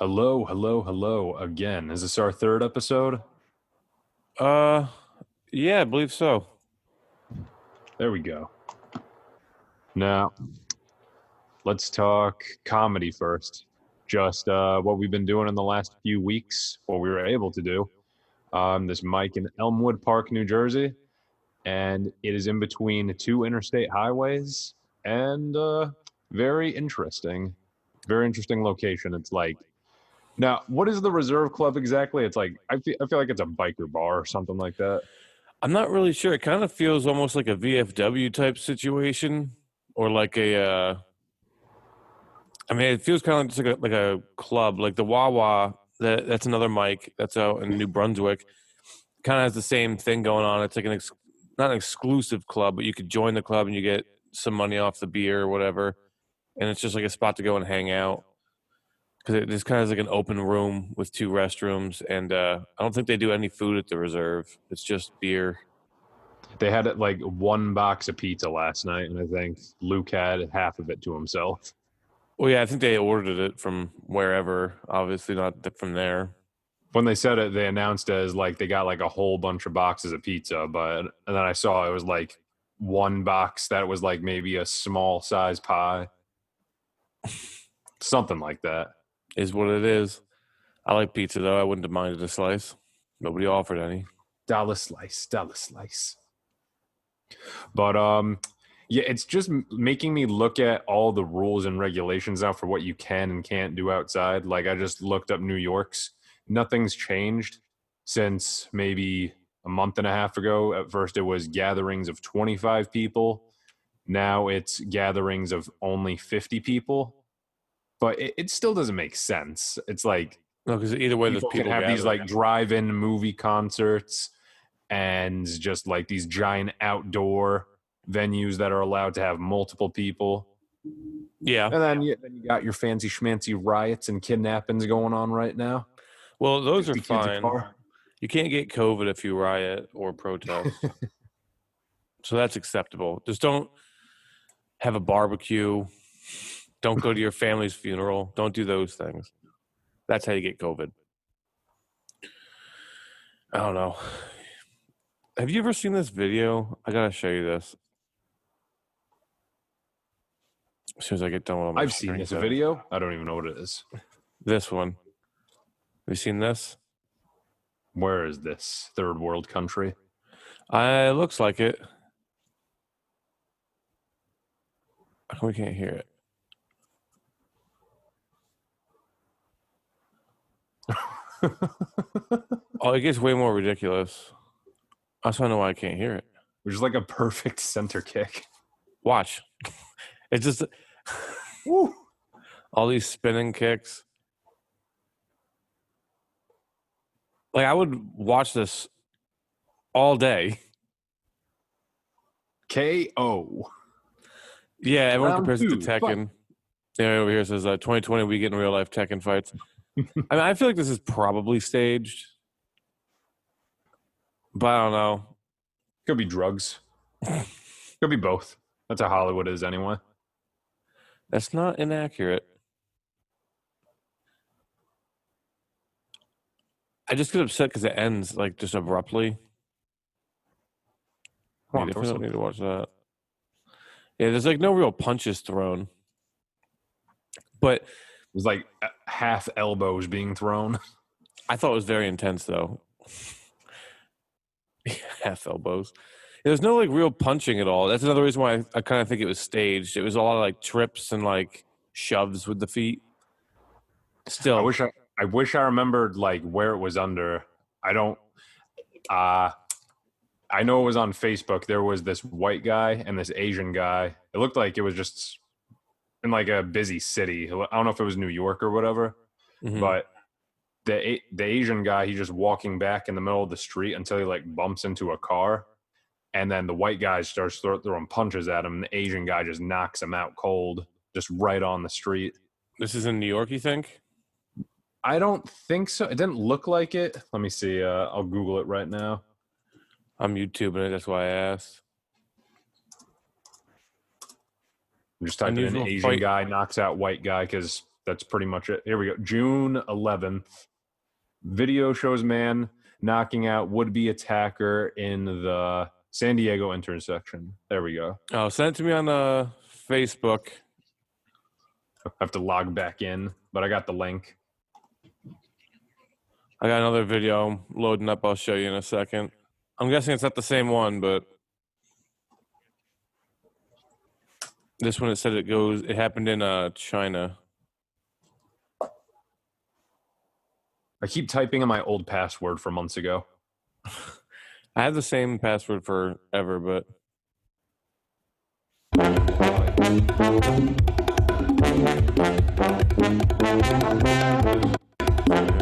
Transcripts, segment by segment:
Hello, hello, hello again. Is this our third episode? Uh, yeah, I believe so. There we go. Now, let's talk comedy first. Just what we've been doing in the last few weeks, what we were able to do. This mic in Elmwood Park, New Jersey, and it is in between two interstate highways, and very interesting. Very interesting location. It's like, now, what is the Reserve Club exactly? It's like, I feel like it's a biker bar or something like that. I'm not really sure. It kind of feels almost like a VFW type situation, or like I mean, it feels kind of just like a club, like the Wawa. That's another mic that's out in New Brunswick. Kind of has the same thing going on. It's like not an exclusive club, but you could join the club and you get some money off the beer or whatever, and it's just like a spot to go and hang out. Because it just kind of is like an open room with two restrooms, and I don't think they do any food at the Reserve. It's just beer. They had like one box of pizza last night, and I think Luke had half of it to himself. Well, yeah, I think they ordered it from wherever. Obviously, not from there. When they said it, they announced it as like they got like a whole bunch of boxes of pizza, but and then I saw it was like one box that was like maybe a small size pie, something like that. Is what it is. I like pizza though. I wouldn't have minded a slice. Nobody offered any. Dollar slice, dollar slice. But yeah, it's just making me look at all the rules and regulations now for what you can and can't do outside. Like I just looked up New York's. Nothing's changed since maybe a month and a half ago. At first, it was gatherings of 25 people. Now it's gatherings of only 50 people. But it still doesn't make sense. It's like No, because either way, there's people can people have these like gathering. drive-in movie concerts and just like these giant outdoor venues that are allowed to have multiple people. Yeah. And then you got your fancy schmancy riots and kidnappings going on right now. Well, those are 50 kids a fine. car. You can't get COVID if you riot or protest, so that's acceptable. Just don't have a barbecue. Don't go to your family's funeral. Don't do those things. That's how you get COVID. I don't know. Have you ever seen this video? I gotta show you this. As soon as I get done with all my I've seen this video. I don't even know what it is. This one. Have you seen this? Where is this? Third world country? It looks like it. We can't hear it. Oh, it gets way more ridiculous. I just want to know why I can't hear it. Which is like a perfect center kick. Watch. It's just Woo. all these spinning kicks. Like I would watch this all day. KO. Yeah, everyone Round compares it to two, Tekken. Yeah, over here says 2020 we get in real life Tekken fights. I mean, I feel like this is probably staged, but I don't know. Could be drugs. Could be both. That's how Hollywood is anyway. That's not inaccurate. I just get upset because it ends like just abruptly. Come I on, definitely don't need to watch that. Yeah, there's like no real punches thrown, but It was like half elbows being thrown. I thought it was very intense though. Half elbows. There's no like real punching at all. That's another reason why I kind of think it was staged. It was a lot of like trips and like shoves with the feet. Still, I wish I remembered like where it was under. I don't I know it was on Facebook. There was this white guy and this Asian guy. It looked like it was just in like a busy city. I don't know if it was New York or whatever, but the Asian guy, he's just walking back in the middle of the street until he like bumps into a car, and then the white guy starts throwing punches at him, and the Asian guy just knocks him out cold, just right on the street. this is in New York, you think? I don't think so. It didn't look like it. Let me see. I'll Google it right now. I'm YouTubing it. That's why I asked. I'm just typing in Unusual Asian fight. guy knocks out white guy because that's pretty much it. Here we go. June 11th. Video shows man knocking out would-be attacker in the San Diego intersection. There we go. Oh, send it to me on Facebook. I have to log back in, but I got the link. I got another video loading up. I'll show you in a second. I'm guessing it's not the same one, but this one, it said it happened in China. I keep typing in my old password from months ago. I have the same password forever, but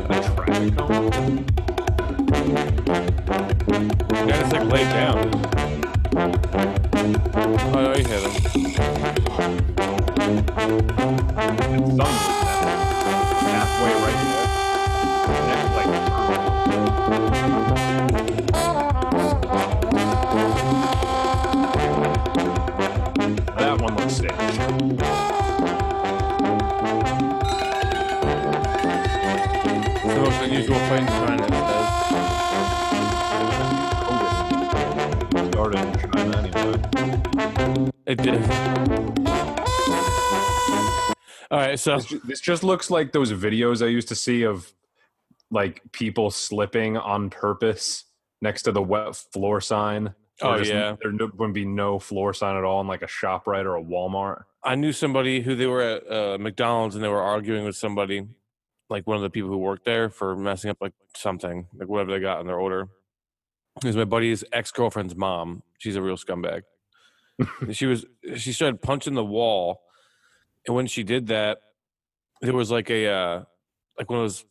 A traffic cone? yeah, it's like laid down. Oh no, you hit him. It's done with that. Halfway right there. Next, that one looks staged. It's the most unusual fight in China, it Started in China anyway. says. It did. All right, so This just looks like those videos I used to see of like people slipping on purpose next to the wet floor sign. Oh, Or just yeah. There wouldn't be no floor sign at all in like a ShopRite or a Walmart. I knew somebody who they were at McDonald's and they were arguing with somebody, like one of the people who worked there, for messing up like something, like whatever they got in their order. It was my buddy's ex-girlfriend's mom. She's a real scumbag. She started punching the wall, and when she did that, there was like a like one of those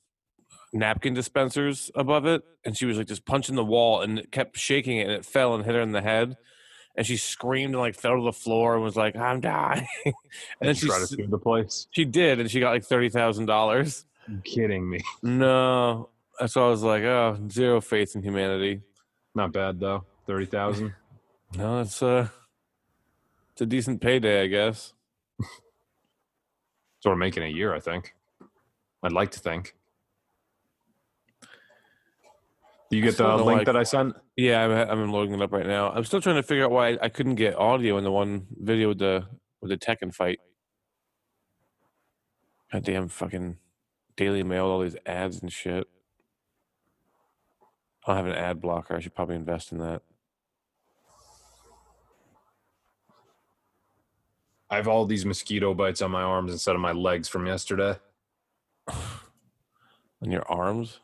napkin dispensers above it, and she was like just punching the wall, and it kept shaking it, and it fell and hit her in the head, and she screamed and like fell to the floor and was like, "I'm dying." And then She tried to sue the place. she did, and she got like $30,000. You kidding me? No, that's why I was like, oh, zero faith in humanity. Not bad though. 30,000. No, it's a decent payday, I guess. Sort of making a year, I think. I'd like to think. Do you get the link that I sent? Yeah, I'm loading it up right now. I'm still trying to figure out why I couldn't get audio in the one video with the Tekken fight. Goddamn fucking Daily Mail, all these ads and shit. I don't have an ad blocker. I should probably invest in that. I have all these mosquito bites on my arms instead of my legs from yesterday. On your arms?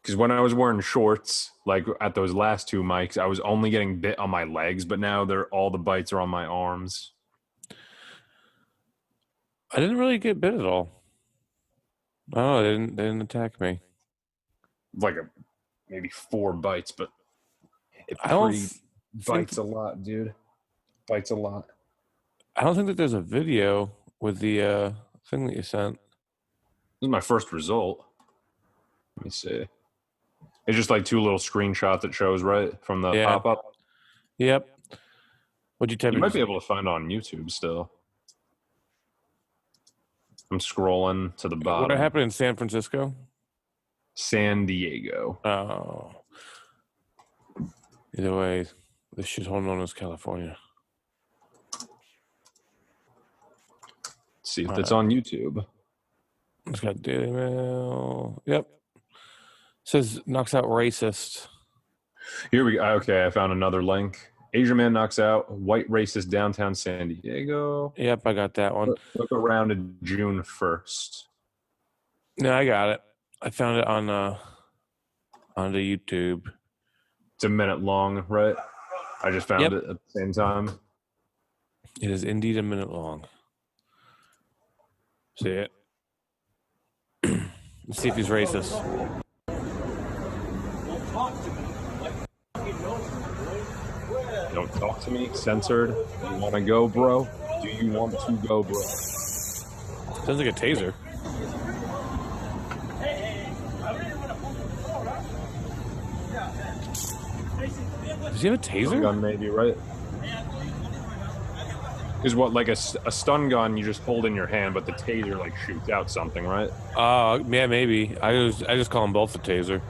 Because when I was wearing shorts, like at those last two mics, I was only getting bit on my legs, but now all the bites are on my arms. I didn't really get bit at all. Oh, they didn't attack me. Like maybe 4 bites, but it I don't bites a lot, dude. Bites a lot. I don't think that there's a video with the thing that you sent. This is my first result. Let me see. It's just like 2 little screenshots that shows, right? From the pop-up. Yep. What'd you type in? You might be able to find it on YouTube still. I'm scrolling to the bottom. What happened in San Francisco? San Diego. Oh. Either way, this shithole known as California. Let's see if it's on YouTube. It's got Daily Mail. Yep. Says knocks out racist. Here we go. Okay, I found another link. Asian man knocks out white racist downtown San Diego. Yep, I got that one. Look around to June 1st. No, I got it. I found it on the YouTube. It's a minute long, right? I just found it at the same time. It is indeed a minute long. See it? Let's see if he's racist. Don't talk to me. Censored. You want to go, bro? Do you want to go, bro? Sounds like a taser. Does he have a taser? Gun maybe, right? Is what, like a stun gun you just hold in your hand, but the taser like shoots out something, right? Yeah, maybe. I just call them both a taser.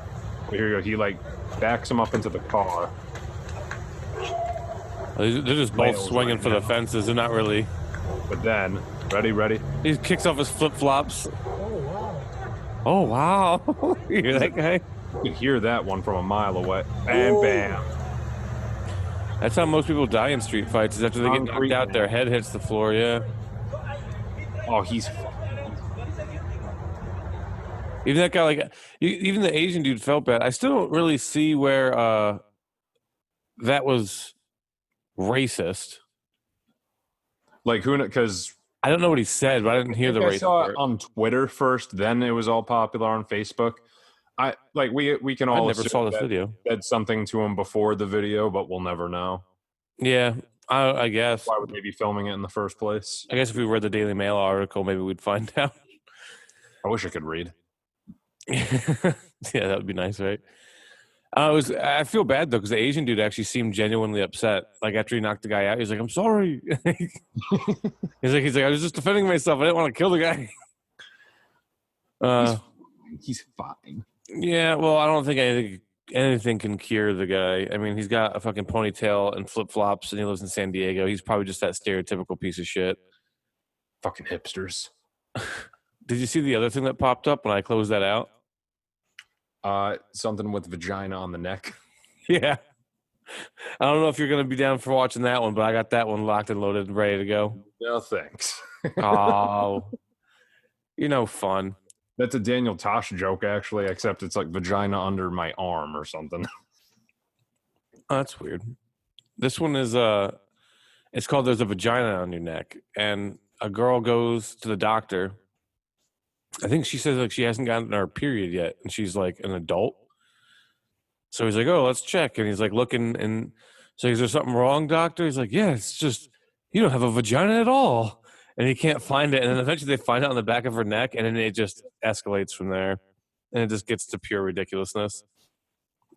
But here you go. He like backs him up into the car. They're just both Wales swinging right for now. the fences. They're not really. But then, ready? He kicks off his flip flops. Oh wow! You hear that guy? You could hear that one from a mile away. And bam. That's how most people die in street fights. Is after they get knocked Concrete out, man. their head hits the floor. Yeah. Oh, he's Even that guy, like, even the Asian dude felt bad. I still don't really see where that was racist. like who? Because I don't know what he said, but I didn't hear the I racist saw it part. on Twitter first. Then it was all popular on Facebook. We can I all never assume saw this that video. said something to him before the video, but we'll never know. Yeah, I guess. Why would they be filming it in the first place? I guess if we read the Daily Mail article, maybe we'd find out. I wish I could read. Yeah, that would be nice, right? I feel bad though because the Asian dude actually seemed genuinely upset. Like after he knocked the guy out, he's like, "I'm sorry." he's like, "I was just defending myself. I didn't want to kill the guy." He's fine. Yeah, well, I don't think anything can cure the guy. I mean, he's got a fucking ponytail and flip flops, and he lives in San Diego. He's probably just that stereotypical piece of shit. Fucking hipsters. Did you see the other thing that popped up when I closed that out? Something with vagina on the neck. Yeah. I don't know if you're going to be down for watching that one, but I got that one locked and loaded and ready to go. No thanks. Oh, fun. That's a Daniel Tosh joke, actually, except it's like vagina under my arm or something. Oh, that's weird. This one is it's called "There's a Vagina on Your Neck," and a girl goes to the doctor. I think she says like she hasn't gotten her period yet, and she's like an adult. So he's like, "Oh, let's check," and he's like looking, and so is there something wrong, doctor? He's like, "Yeah, it's just you don't have a vagina at all," and he can't find it, and then eventually they find it on the back of her neck, and then it just escalates from there, and it just gets to pure ridiculousness.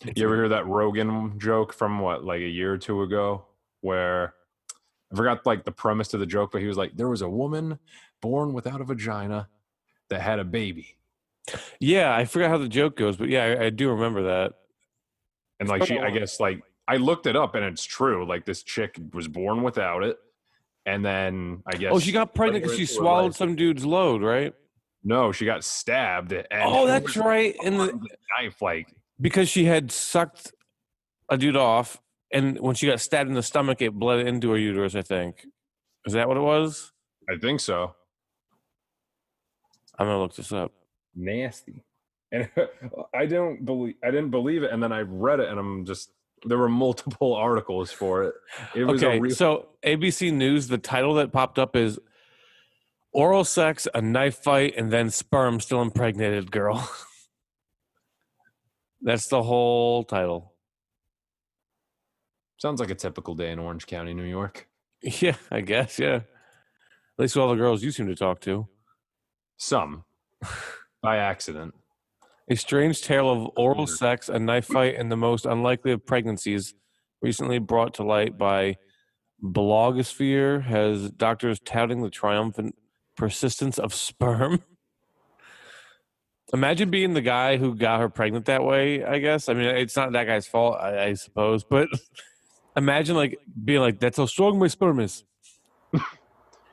You ever hear that Rogan joke from like a year or two ago, where I forgot like the premise to the joke, but he was like, there was a woman born without a vagina that had a baby. Yeah, I forgot how the joke goes, but yeah, I do remember that. And like I guess like I looked it up and it's true. Like this chick was born without it. And then I guess she got pregnant because she swallowed some dude's load, right? No, she got stabbed. And that's right. And the knife, like because she had sucked a dude off, and when she got stabbed in the stomach, it bled into her uterus. I think. Is that what it was? I think so. I'm gonna look this up. Nasty. And I didn't believe it, and then I read it, and there were multiple articles for it. It was so ABC News, the title that popped up is "Oral Sex, a Knife Fight, and Then Sperm Still Impregnated Girl." That's the whole title. Sounds like a typical day in Orange County, New York. Yeah, I guess, yeah. At least all the girls you seem to talk to. Some. By accident. A strange tale of oral sex, a knife fight, and the most unlikely of pregnancies recently brought to light by blogosphere has doctors touting the triumphant persistence of sperm. Imagine being the guy who got her pregnant that way, I guess. I mean, it's not that guy's fault, I suppose, but imagine like being like, that's how strong my sperm is.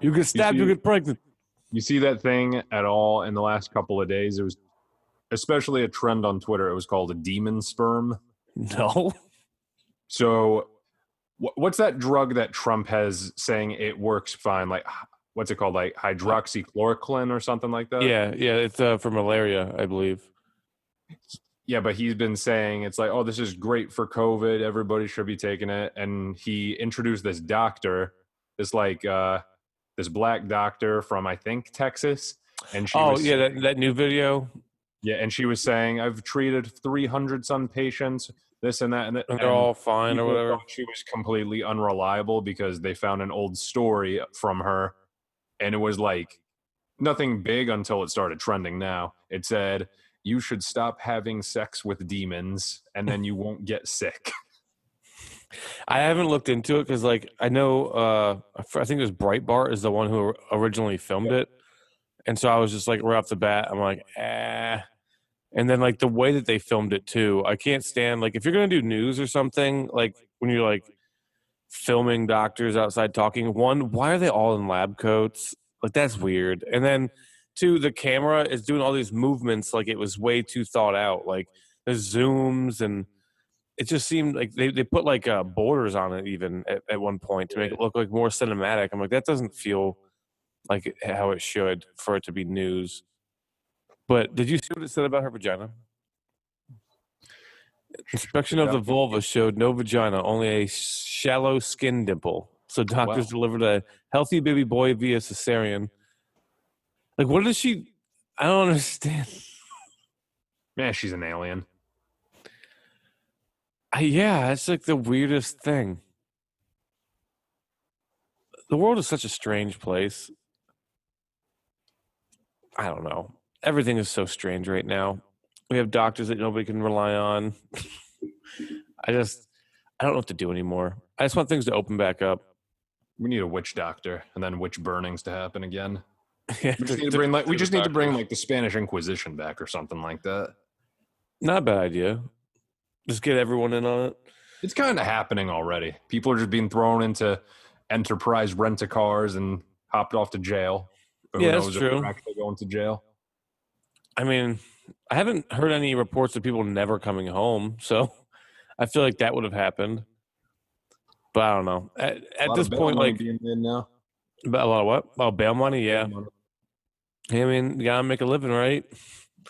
You get stabbed, you get pregnant. You see that thing at all in the last couple of days? It was especially a trend on Twitter. It was called a demon sperm. No. So what's that drug that Trump has saying it works fine? Like, what's it called? Like hydroxychloroquine or something like that? Yeah, it's for malaria, I believe. Yeah, but he's been saying it's like, oh, this is great for COVID. Everybody should be taking it. And he introduced this doctor, this black doctor from, I think, Texas. And she that new video. Yeah, and she was saying, I've treated 300 some patients, this and that. And they're all fine or whatever. She was completely unreliable because they found an old story from her. And it was like nothing big until it started trending now. It said, you should stop having sex with demons and then you won't get sick. I haven't looked into it because, like, I know, I think it was Breitbart is the one who originally filmed it, and so I was just like, right off the bat, I'm like, eh. And then, like, the way that they filmed it too, I can't stand. Like, if you're gonna do news or something, like when you're like filming doctors outside talking, one, why are they all in lab coats? Like, that's weird. And then two, the camera is doing all these movements like it was way too thought out. Like the zooms, and it just seemed like they put like borders on it even at one point to make it look like more cinematic. I'm like, that doesn't feel like how it should for it to be news. But did you see what it said about her vagina? Inspection of the vulva showed no vagina, only a shallow skin dimple. So doctors delivered a healthy baby boy via cesarean. Like, what is she? I don't understand. Man, she's an alien. Yeah, it's like the weirdest thing. The world is such a strange place. I don't know. Everything is so strange right now. We have doctors that nobody can rely on. I don't know what to do anymore. I just want things to open back up. We need a witch doctor, and then witch burnings to happen again. Yeah, We just need to bring like the Spanish Inquisition back or something like that. Not a bad idea. Just get everyone in on it. It's kind of happening already. People are just being thrown into enterprise rent-a-cars and hopped off to jail. Who knows that's true. if they're actually going to jail? I mean, I haven't heard any reports of people never coming home, so I feel like that would have happened. But I don't know. At this point, like, being made now. a lot of what? Oh, bail money, yeah. Money. I mean, you gotta make a living, right?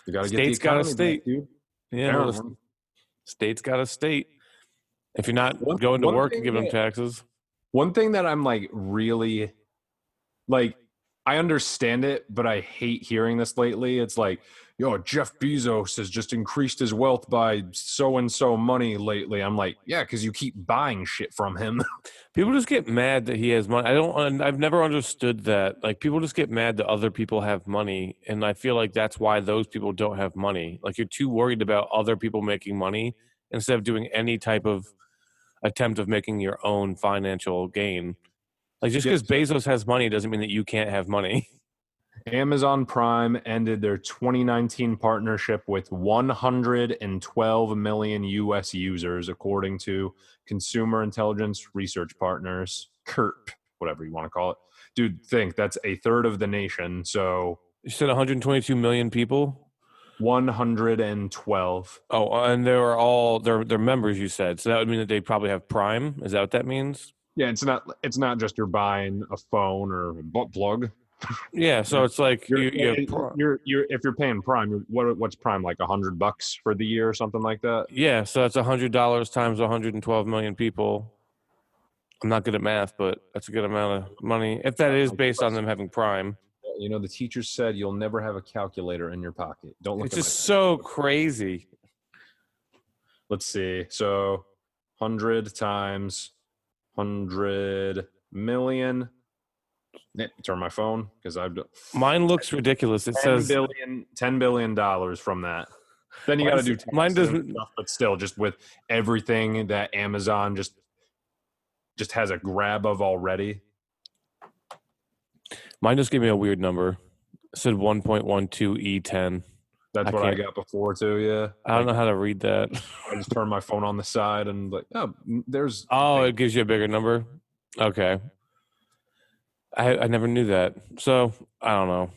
You gotta State's get the got a economy state. back, dude. Yeah, well, the state's got a state. If you're not going to work and giving them taxes. One thing that I'm like really like, I understand it, but I hate hearing this lately. It's like, yo, Jeff Bezos has just increased his wealth by so and so money lately. I'm like, yeah, because you keep buying shit from him. People just get mad that he has money. I've never understood that. Like, people just get mad that other people have money, and I feel like that's why those people don't have money. Like, you're too worried about other people making money instead of doing any type of attempt of making your own financial gain. Like, just because Bezos has money doesn't mean that you can't have money. Amazon Prime ended their 2019 partnership with 112 million US users, according to Consumer Intelligence Research Partners, CURP, whatever you want to call it. Dude, think that's a third of the nation. So you said 122 million people? 112. Oh, and they're members, you said. So that would mean that they probably have Prime. Is that what that means? Yeah, it's not just you're buying a phone or a butt plug. Yeah, so it's like you're if you're paying Prime, what's Prime, like $100 for the year or something like that? Yeah, so that's $100 times 112 million people. I'm not good at math, but that's a good amount of money. If that is based on them having Prime. You know, the teacher said you'll never have a calculator in your pocket. Don't look. It's just so crazy. Let's see. So 100 times 100 million. Turn my phone because mine looks ridiculous. It says $10 billion from that. Then you got to do mine doesn't stuff, but still, just with everything that Amazon just has a grab of already. Mine just gave me a weird number. It said 1.12 E10. That's what I got before too. Yeah, I don't know how to read that. I just turn my phone on the side and like, oh, there's. Oh, it gives you a bigger number. Okay. I never knew that. So I don't know.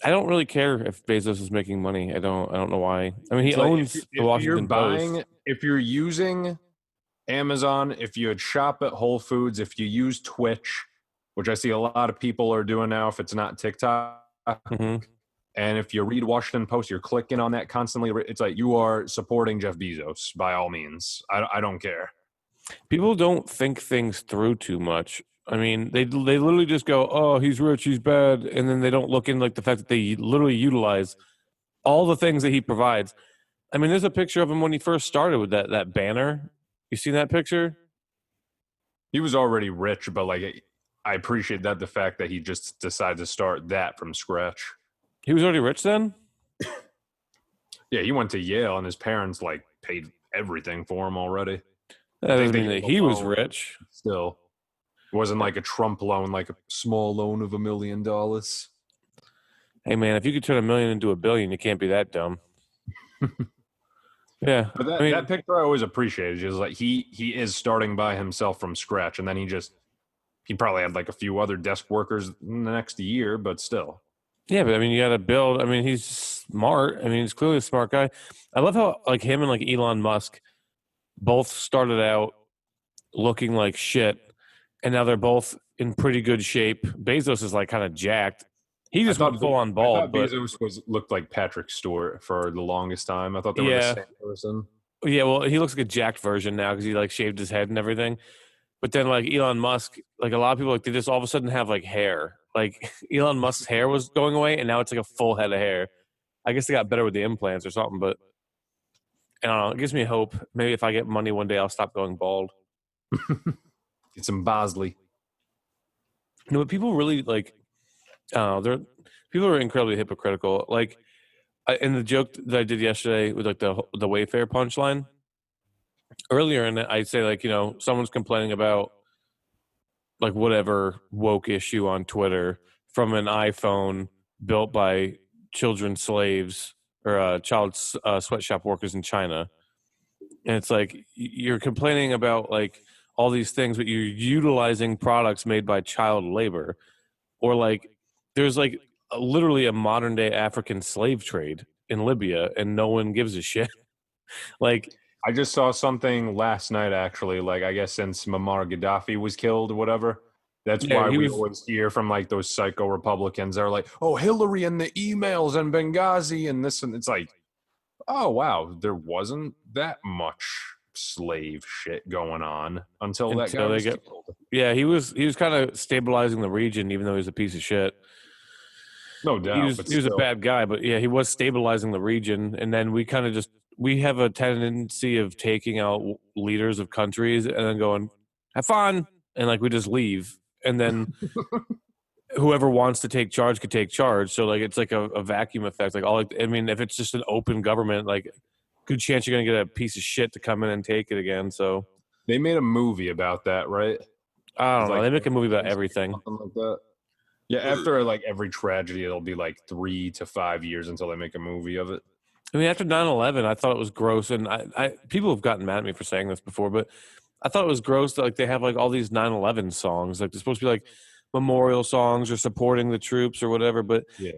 I don't really care if Bezos is making money. I don't know why. I mean, he owns the Washington Post. If you're using Amazon, if you shop at Whole Foods, if you use Twitch, which I see a lot of people are doing now, if it's not TikTok, and if you read Washington Post, you're clicking on that constantly. It's like you are supporting Jeff Bezos by all means. I don't care. People don't think things through too much. I mean, they literally just go, "Oh, he's rich, he's bad," and then they don't look in like the fact that they literally utilize all the things that he provides. I mean, there's a picture of him when he first started with that banner. You seen that picture? He was already rich, but like I appreciate that the fact that he just decided to start that from scratch. He was already rich then? Yeah, he went to Yale, and his parents like paid everything for him already. That I think doesn't they mean gave that him he a was loan. rich. Still, it wasn't like a Trump loan, like a small loan of $1 million. Hey man, if you could turn $1 million into $1 billion, you can't be that dumb. Yeah, But I mean, that picture I always appreciated. Just like he is starting by himself from scratch, and then he probably had like a few other desk workers in the next year, but still. yeah, but I mean, you got to build. I mean, he's smart. I mean, he's clearly a smart guy. I love how like him and like Elon Musk both started out looking like shit, and now they're both in pretty good shape. Bezos is like kind of jacked. He I just thought went full on I bald, thought but Bezos looked like Patrick Stewart for the longest time. I thought they were the yeah, same person. yeah. Well, he looks like a jacked version now because he like shaved his head and everything. But then like Elon Musk, like a lot of people like they just all of a sudden have like hair. Like Elon Musk's hair was going away, and now it's like a full head of hair. I guess they got better with the implants or something, but I don't know. It gives me hope. Maybe if I get money one day, I'll stop going bald. Get some Bosley. You know, but people really like. They're people are incredibly hypocritical. Like, in the joke that I did yesterday with like the Wayfair punchline earlier, and I'd say like someone's complaining about like whatever woke issue on Twitter from an iPhone built by children slaves or child sweatshop workers in China. And it's like you're complaining about like all these things, but you're utilizing products made by child labor. Or like there's like literally a modern day African slave trade in Libya, and no one gives a shit. Like, I just saw something last night, actually. Like, I guess since Muammar Gaddafi was killed or whatever, that's yeah, why he we was. always hear from like those psycho Republicans. They're like, "Oh, Hillary and the emails and Benghazi and this," and it's like, "Oh wow, there wasn't that much slave shit going on until that guy Until they was get. killed." Yeah, he was kind of stabilizing the region, even though he's a piece of shit. No He doubt, was but he was a still, bad guy, but yeah, he was stabilizing the region. And then we kind of just we have a tendency of taking out leaders of countries and then going, have fun, and like we just leave, and then whoever wants to take charge could take charge. So like it's like a vacuum effect. Like all I mean, if it's just an open government, like good chance you're gonna get a piece of shit to come in and take it again. So they made a movie about that, right? I It's don't know. like They make a movie about 13 everything. something like that. Yeah, after like every tragedy, it'll be like 3 to 5 years until they make a movie of it. I mean, after 9/11, I thought it was gross, and people have gotten mad at me for saying this before, but I thought it was gross that like they have like all these 9/11 songs, like they're supposed to be like memorial songs or supporting the troops or whatever. But Yeah,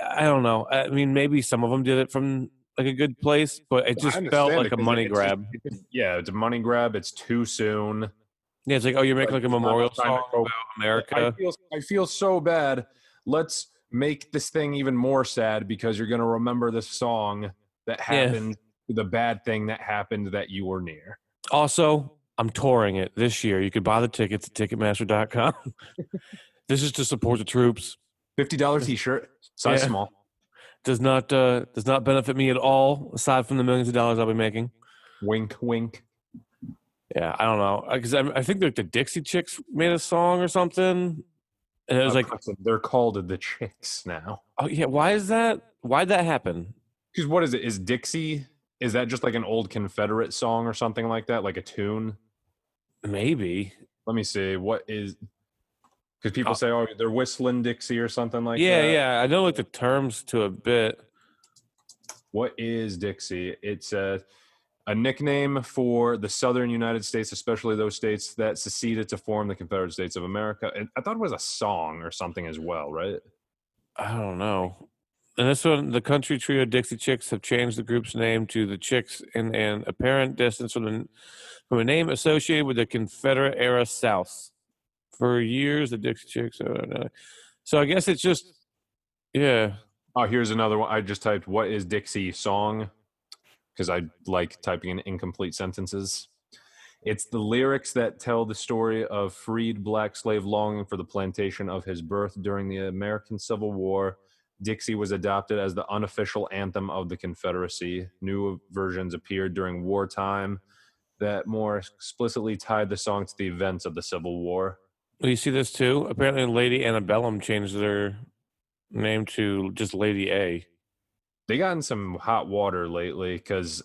I don't know. I mean, maybe some of them did it from like a good place, but it I just felt understand like it a because money grab. yeah, it's a money grab. It's too soon. Yeah, it's like, oh, you're making Like like a there's not memorial enough time to song go. about America. I feel so bad. Let's make this thing even more sad because you're gonna remember this song that Yeah. happened, the bad thing that happened that you were near. Also, I'm touring it this year. You could buy the tickets at Ticketmaster.com. This is to support the troops. $50 T-shirt, size Yeah. small. Does not benefit me at all, aside from the millions of dollars I'll be making. Wink, wink. Yeah, I don't know, because I think like the Dixie Chicks made a song or something, and it was like, Preston, they're called the Chicks now. oh yeah, why is that? Why'd that happen? Because what is it? Is Dixie? Is that just like an old Confederate song or something like that, like a tune? Maybe. Let me see. What is? Because people Uh, say, "Oh, they're whistling Dixie" or something like yeah, that. yeah, I know like the terms to a bit. What is Dixie? It's a nickname for the southern United States, especially those states that seceded to form the Confederate States of America. And I thought it was a song or something as well, right? I don't know. And this one, the country trio Dixie Chicks have changed the group's name to the Chicks in an apparent distance from a name associated with the Confederate era South. For years, the Dixie Chicks. So I guess it's just, yeah. Oh, here's another one. I just typed, "What is Dixie song?" Because I like typing in incomplete sentences. It's the lyrics that tell the story of freed black slave longing for the plantation of his birth during the American Civil War. Dixie was adopted as the unofficial anthem of the Confederacy. New versions appeared during wartime that more explicitly tied the song to the events of the Civil War. Well, you see this too. Apparently, Lady Antebellum changed their name to just Lady A. They got in some hot water lately because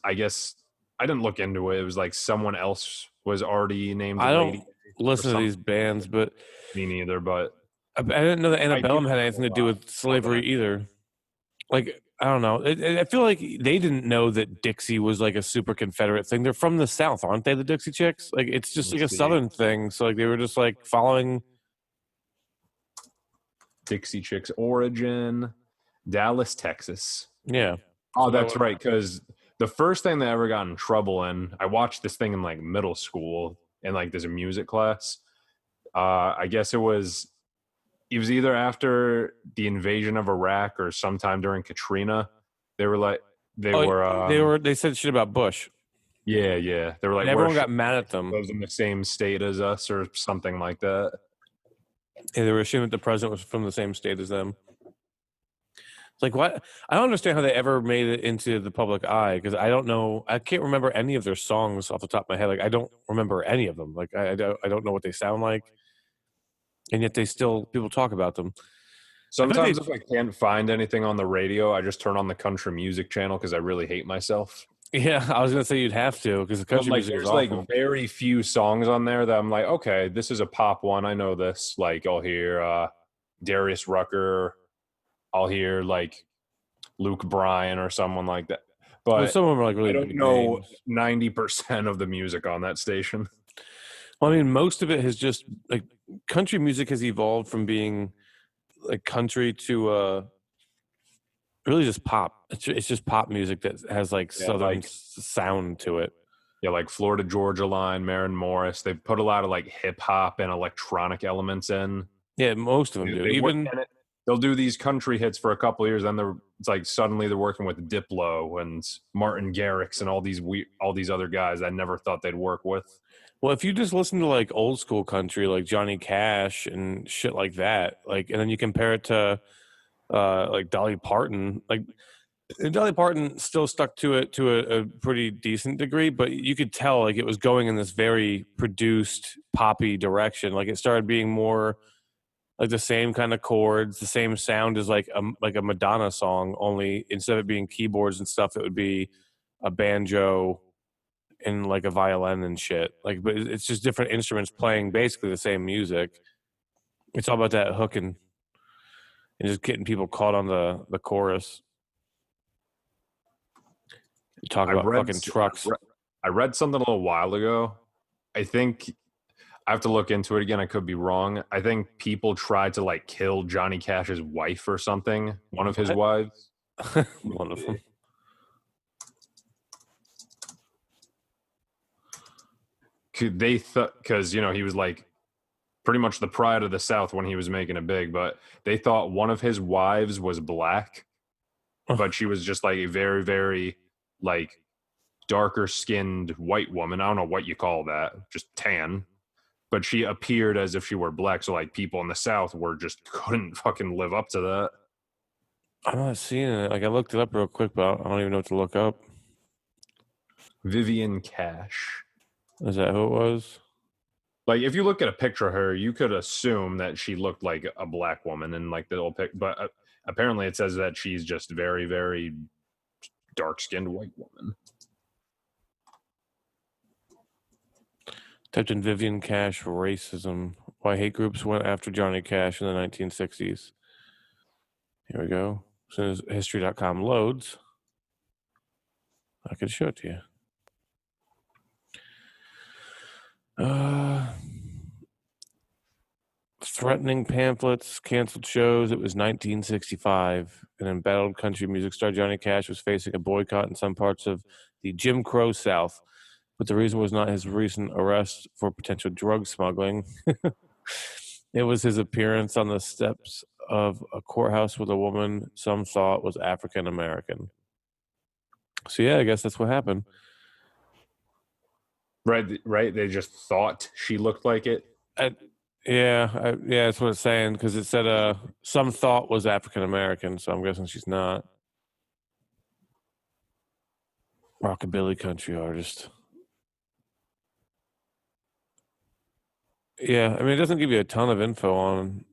I didn't look into it. It was like someone else was already named I don't lady or listen to something. these bands, but Me neither, but I didn't know that I do Antebellum had know anything to do with more than slavery either. Like, I don't know. I feel like they didn't know that Dixie was like a super Confederate thing. They're from the South, aren't they? The Dixie Chicks. Like, it's Let just me like a see. Southern thing. So like they were just like following. Dixie Chicks origin, Dallas, Texas. Yeah. Oh, So that that's was, right. Because the first thing they ever got in trouble in, I watched this thing in like middle school in like there's a music class. I guess it was either after the invasion of Iraq or sometime during Katrina. They were like they oh, were they said shit about Bush, yeah. They were like and we're everyone got ashamed mad at them. lives in the same state as us or something like that. And they were ashamed that the president was from the same state as them. It's like, what? I don't understand how they ever made it into the public eye, because I don't know. I can't remember any of their songs off the top of my head. Like, I don't remember any of them. Like, I don't know what they sound like, and yet they still people talk about them. I bet they. Sometimes if I can't find anything on the radio, I just turn on the country music channel because I really hate myself. Yeah, I was gonna say you'd have to, because the But country like, music is there's like awful. very few songs on there that I'm like, okay, this is a pop one. I know this. Like, I'll hear Darius Rucker. I'll hear like Luke Bryan or someone like that. Well, But some of them are like I really don't big know names. 90% of the music on that station. Well, I mean, most of it has just like country music has evolved from being like country to really just pop. It's just pop music that has like Yeah, southern sound to it. like Florida Georgia Line, Maren Morris. They put a lot of like hip hop and electronic elements in. Yeah, most of them do. They work Even in it. They'll do these country hits for a couple of years, then it's like suddenly they're working with Diplo and Martin Garrix and all these other guys I never thought they'd work with. well, if you just listen to like old school country, like Johnny Cash and shit like that, like, and then you compare it to like Dolly Parton, like Dolly Parton still stuck to it to a pretty decent degree, but you could tell like it was going in this very produced poppy direction. Like it started being more like the same kind of chords, the same sound as like a Madonna song, only instead of it being keyboards and stuff, it would be a banjo and like a violin and shit. Like, but it's just different instruments playing basically the same music. It's all about that hook and just getting people caught on the chorus. Talk I about read fucking trucks. I read something a little while ago. I think I have to look into it again. I could be wrong. I think people tried to like kill Johnny Cash's wife or something. One of his What? wives. One of them. They thought because he was like pretty much the pride of the South when he was making it big, but they thought one of his wives was black, but she was just like a very, very like darker skinned white woman. I don't know what you call that, just tan. But she appeared as if she were black, so like people in the South were just couldn't fucking live up to that. I'm not seeing it. Like I looked it up real quick, but I don't even know what to look up. Vivian Cash. Is that who it was? Like if you look at a picture of her, you could assume that she looked like a black woman in like the old pic, but apparently it says that she's just very, very dark-skinned white woman. Typed in Vivian Cash racism. Why hate groups went after Johnny Cash in the 1960s. Here we go. As soon as history.com loads, I can show it to you. Threatening pamphlets, canceled shows. It was 1965. An embattled country music star Johnny Cash was facing a boycott in some parts of the Jim Crow South, but the reason was not his recent arrest for potential drug smuggling. It was his appearance on the steps of a courthouse with a woman some thought was African American. So yeah, I guess that's what happened. Right. They just thought she looked like it. Yeah, that's what it's saying, because it said some thought was African American, so I'm guessing she's not. Rockabilly country artist. Yeah, I mean, it doesn't give you a ton of info on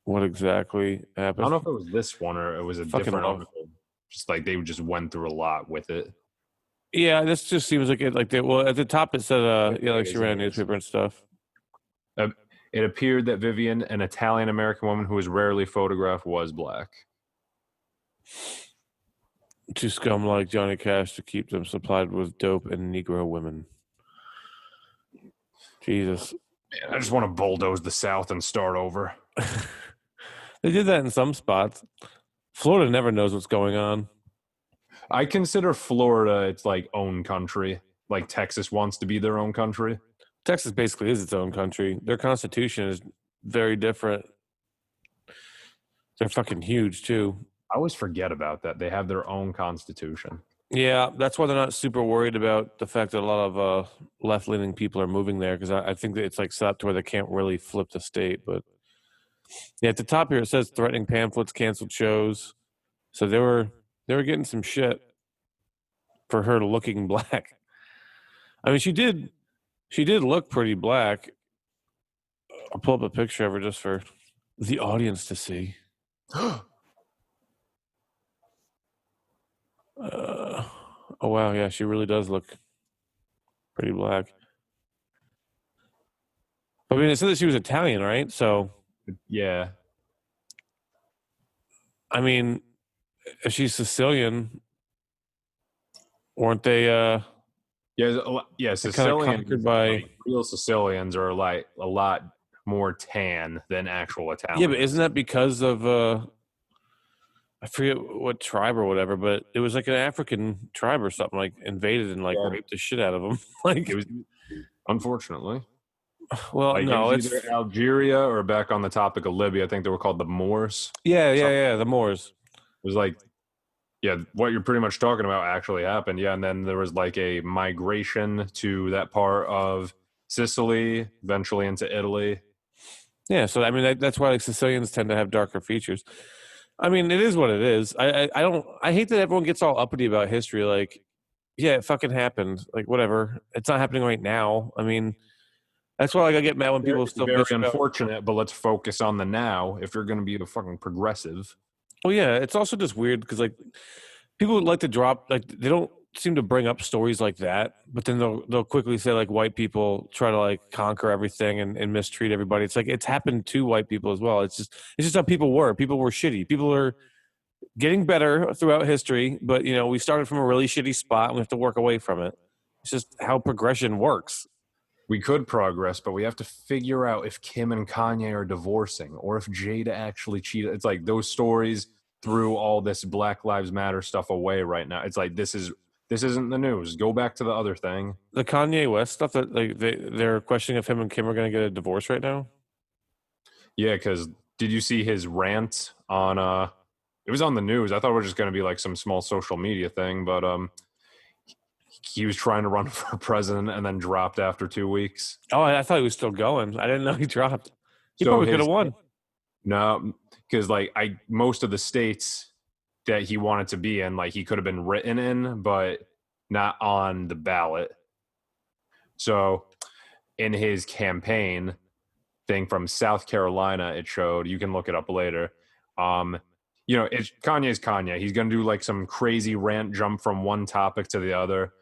what exactly I happened. don't know if it was this one or it was a Fucking different love. article. Just like they just went through a lot with it. Yeah, this just seems like it. Like well, at the top it said, like she ran a newspaper and stuff. It appeared that Vivian, an Italian American woman who was rarely photographed, was black. To scum like Johnny Cash to keep them supplied with dope and Negro women. Jesus. Man, I just want to bulldoze the South and start over. They did that in some spots. Florida never knows what's going on. I consider Florida its like own country. Like Texas wants to be their own country. Texas basically is its own country. Their constitution is very different. They're fucking huge too. I always forget about that. They have their own constitution. Yeah, that's why they're not super worried about the fact that a lot of left-leaning people are moving there, because I think that it's like set up to where they can't really flip the state. But yeah, at the top here it says threatening pamphlets, canceled shows. So they were getting some shit for her looking black. I mean, she did look pretty black. I'll pull up a picture of her just for the audience to see. Oh wow, yeah, she really does look pretty black. I mean, it said that she was Italian, right? So yeah. I mean, if she's Sicilian, weren't they? Sicilians. Conquered by like, real Sicilians are like a lot more tan than actual Italians. Yeah, but isn't that because of I forget what tribe or whatever, but it was like an African tribe or something, like invaded and like raped the shit out of them. Like it was, unfortunately. Well, like, no, it's either Algeria or back on the topic of Libya. I think they were called the Moors. Yeah, the Moors. It was like, yeah, what you're pretty much talking about actually happened. Yeah, and then there was like a migration to that part of Sicily, eventually into Italy. Yeah, so I mean that's why like Sicilians tend to have darker features. I mean, it is what it is. I hate that everyone gets all uppity about history. Like, yeah, it fucking happened. Like, whatever. It's not happening right now. I mean, that's why like I get mad when people still very bitch about. Unfortunate, but let's focus on the now. If you're going to be a fucking progressive. Well, yeah, it's also just weird because like people would like to drop like they don't seem to bring up stories like that, but then they'll quickly say like white people try to like conquer everything and mistreat everybody. It's like it's happened to white people as well. It's just how people were. People were shitty. People are getting better throughout history, but you know we started from a really shitty spot and we have to work away from it. It's just how progression works. We could progress, but we have to figure out if Kim and Kanye are divorcing or if Jada actually cheated. It's like those stories threw all this Black Lives Matter stuff away right now. It's like this isn't the news. Go back to the other thing. The Kanye West stuff that like they're questioning if him and Kim are going to get a divorce right now. Yeah, because did you see his rant on? It was on the news. I thought it was just going to be like some small social media thing, but he was trying to run for president and then dropped after 2 weeks. Oh, I thought he was still going. I didn't know he dropped. He probably could have won. No, because like most of the states that he wanted to be in, like he could have been written in, but not on the ballot. So in his campaign thing from South Carolina, it showed, you can look it up later. It's Kanye's Kanye. He's going to do like some crazy rant jump from one topic to the other.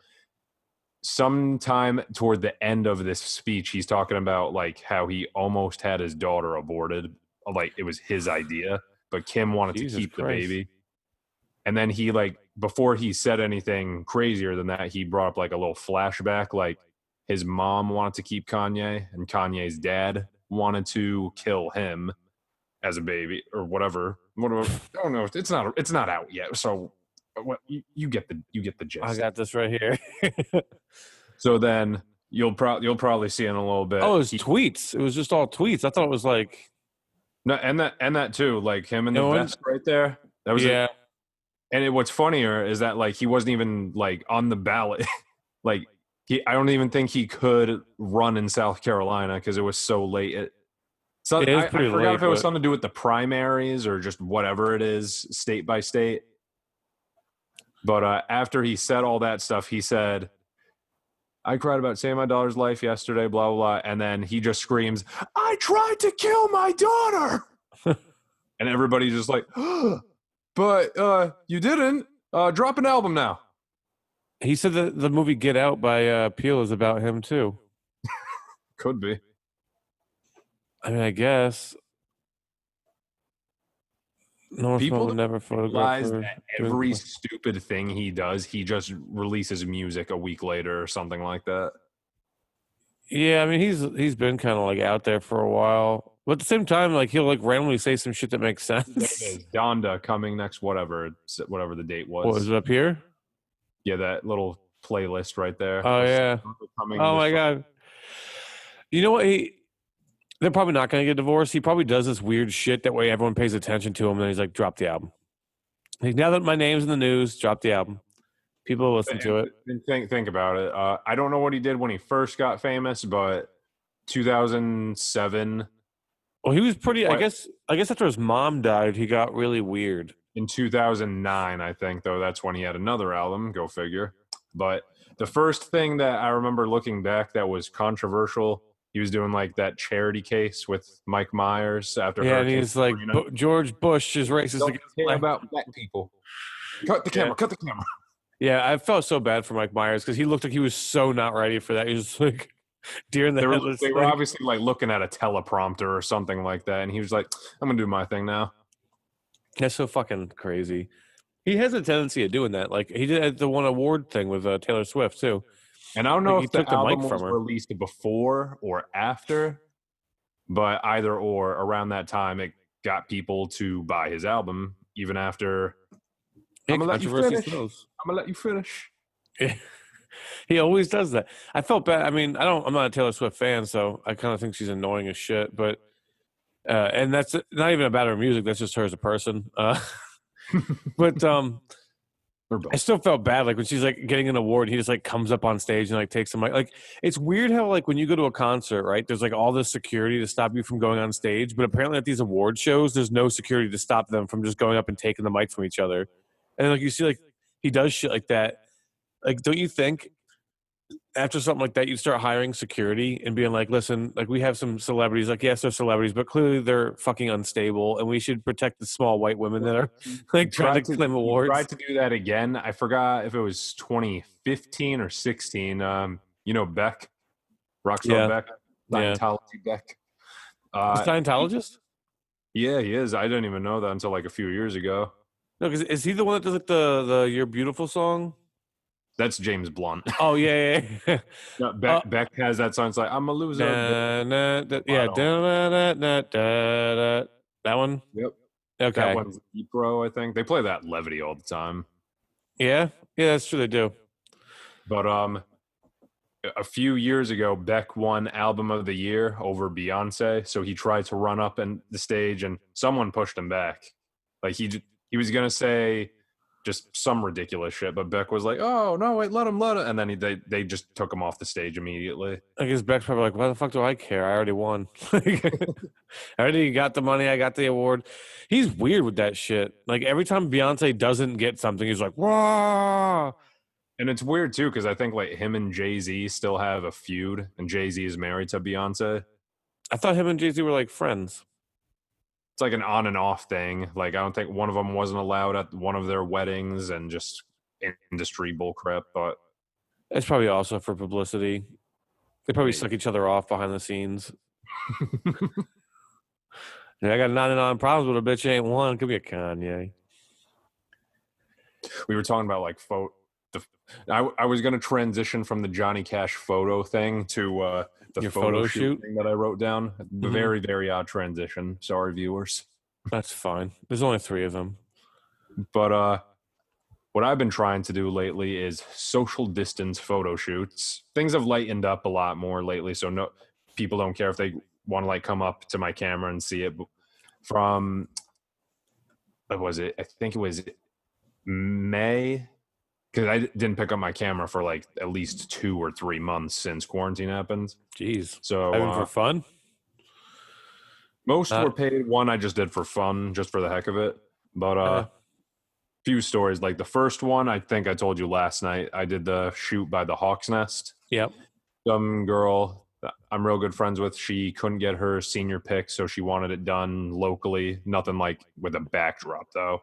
Sometime toward the end of this speech, he's talking about like how he almost had his daughter aborted. Like it was his idea, but Kim wanted to keep the baby. And then he like, before he said anything crazier than that, he brought up like a little flashback. Like his mom wanted to keep Kanye and Kanye's dad wanted to kill him as a baby or whatever. I don't know. It's not out yet. So what you get the gist. I got this right here. So then you'll probably see in a little bit. Oh, it was tweets. It was just all tweets. I thought it was like no, and that too, like him in the vest right there. That was yeah. And what's funnier is that like he wasn't even like on the ballot. Like I don't even think he could run in South Carolina because it was so late. I forgot if it was something to do with the primaries or just whatever it is, state by state. But after he said all that stuff, he said, I cried about saving my daughter's life yesterday, blah, blah, blah. And then he just screams, I tried to kill my daughter. And everybody's just like, but you didn't. Drop an album now. He said that the movie Get Out by Peele is about him too. Could be. I mean, I guess. North People will don't never photograph realize her. that every stupid thing he does, he just releases music a week later or something like that. Yeah, I mean he's been kind of like out there for a while, but at the same time, like he'll like randomly say some shit that makes There it sense. is. Donda coming next, whatever the date What was was. it up here? Yeah, that little playlist right there. Oh yeah. Coming Oh this my god. You know what? They're probably not going to get divorced. He probably does this weird shit that way everyone pays attention to him. And then he's like, drop the album. Like, now that my name's in the news, drop the album. People will listen to it. Think about it. I don't know what he did when he first got famous, but 2007. Well, he was pretty. I guess after his mom died, he got really weird. In 2009, I think, though, that's when he had another album. Go figure. But the first thing that I remember looking back that was controversial, he was doing like that charity case with Mike Myers after Yeah, and Hurricane he's like, Katrina. George Bush is racist Don't against care black about black people. Cut the camera. Yeah. Cut the camera. Yeah, I felt so bad for Mike Myers because he looked like he was so not ready for that. He was like deer in the headless. They were obviously like looking at a teleprompter or something like that, and he was like, "I'm gonna do my thing now." That's so fucking crazy. He has a tendency of doing that. Like he did the one award thing with Taylor Swift too. And I don't know Like, if the album from was her. released before or after, but either or around that time, it got people to buy his album even after. Yeah, I'm gonna let you controversy finish. sells. I'm gonna let you finish. He always does that. I felt bad. I mean, I'm not a Taylor Swift fan, so I kind of think she's annoying as shit. But and that's not even about her music. That's just her as a person. But I still felt bad. Like when she's like getting an award, he just like comes up on stage and like takes the mic. Like it's weird how like when you go to a concert, right? There's like all this security to stop you from going on stage, but apparently at these award shows, there's no security to stop them from just going up and taking the mic from each other. And like you see, like he does shit like that. Like, don't you think after something like that, you start hiring security and being like, listen, like we have some celebrities, like, yes, they're celebrities, but clearly they're fucking unstable and we should protect the small white women that are like trying to claim awards. Tried to do that again. I forgot if it was 2015 or 16. You know, Beck, Rockstar Beck, Scientology Beck. Scientologist? Yeah, he is. I didn't even know that until like a few years ago. No, because is he the one that does like the "You're Beautiful" song? That's James Blunt. Oh yeah. No, Beck has that song. It's like I'm a loser. That one. Yep. Okay. That one's Pro, I think. They play that Levity all the time. Yeah, that's true. They do. But a few years ago, Beck won Album of the Year over Beyonce. So he tried to run up in the stage, and someone pushed him back. Like he was gonna say just some ridiculous shit, but Beck was like, "Oh no, wait, let him," and then they just took him off the stage immediately. I guess Beck's probably like, "Why the fuck do I care? I already won. I already got the money. I got the award." He's weird with that shit. Like every time Beyonce doesn't get something, he's like, "Whoa!" And it's weird too because I think like him and Jay-Z still have a feud, and Jay-Z is married to Beyonce. I thought him and Jay-Z were like friends. It's like an on and off thing. Like I don't think one of them wasn't allowed at one of their weddings, and just industry bullcrap. But it's probably also for publicity. They probably suck each other off behind the scenes. I got 99 problems with a bitch ain't one. Could be a Kanye. We were talking about like I was going to transition from the Johnny Cash photo thing to the photo shoot thing that I wrote down. Mm-hmm. Very, very odd transition. Sorry, viewers. That's fine. There's only 3 of them. But what I've been trying to do lately is social distance photo shoots. Things have lightened up a lot more lately, so no people don't care if they want to like come up to my camera and see it. From what was it? I think it was May. Because I didn't pick up my camera for like at least 2 or 3 months since quarantine happened. Jeez. So for fun? Most were paid. One I just did for fun, just for the heck of it. But few stories. Like the first one, I think I told you last night, I did the shoot by the Hawk's Nest. Yep. Some girl I'm real good friends with, she couldn't get her senior pic, so she wanted it done locally. Nothing like with a backdrop, though.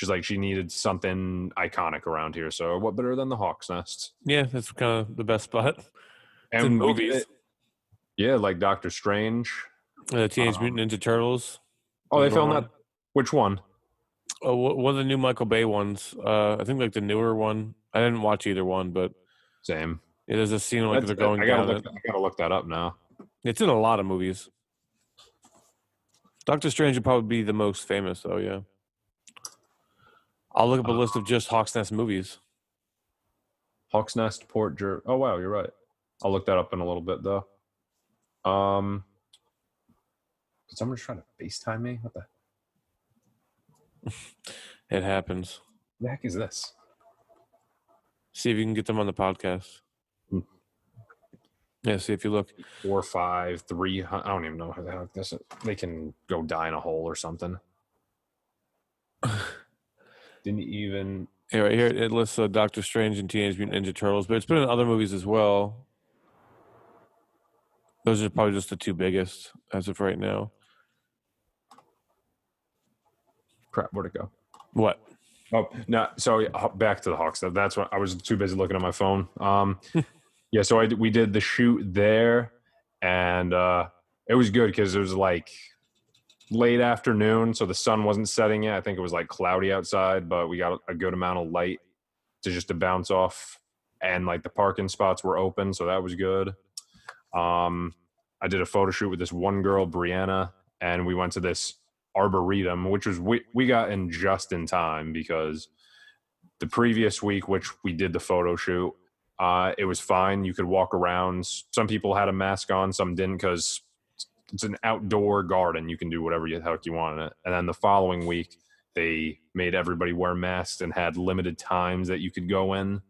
she's like, she needed something iconic around here. So what better than the Hawk's Nest? Yeah, that's kind of the best spot. It's in And we did movies. it. Yeah, like Doctor Strange. Teenage Mutant Ninja Turtles. Oh, they Number filmed one. that. Which one? Oh, one of the new Michael Bay ones. I think like the newer one. I didn't watch either one, but Same. yeah, there's a scene like they're going I gotta down look. it. I gotta look that up now. It's in a lot of movies. Doctor Strange would probably be the most famous, though. Yeah. I'll look up a list of just Hawk's Nest movies. Hawk's Nest, Port Jer. Oh wow, you're right. I'll look that up in a little bit though. Did someone just try to FaceTime me? What the It happens. heck is this? See if you can get them on the podcast. Hmm. Yeah, see if you look. 4, 5, 3. I don't even know how the heck this is. They can go die in a hole or something. Didn't even. Yeah, right here it lists Doctor Strange and Teenage Mutant Ninja Turtles, but it's been in other movies as well. Those are probably just the two biggest as of right now. Crap, where'd it go? What? Oh no! So back to the Hawks. That's what I was too busy looking at my phone. Yeah, so we did the shoot there, and it was good because it was like late afternoon, so the sun wasn't setting yet. I think it was like cloudy outside, but we got a good amount of light to bounce off, and like the parking spots were open, so that was good. I did a photo shoot with this one girl, Brianna, and we went to this arboretum, which was we got in just in time because the previous week, which we did the photo shoot, it was fine. You could walk around. Some people had a mask on, some didn't, because it's an outdoor garden. You can do whatever the heck you want in it. And then the following week, they made everybody wear masks and had limited times that you could go in.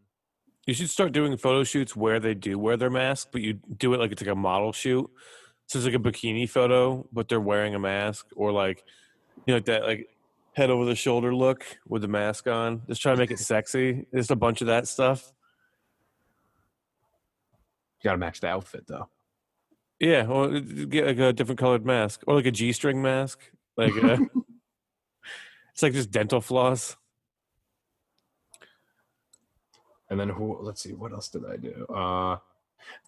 You should start doing photo shoots where they do wear their mask, but you do it like it's like a model shoot. So it's like a bikini photo, but they're wearing a mask, or like, you know, like that like head over the shoulder look with the mask on. Just try to make it sexy. Just a bunch of that stuff. You got to match the outfit, though. Yeah, well, get like a different colored mask, or like a G-string mask. Like it's like just dental floss. And then let's see, what else did I do?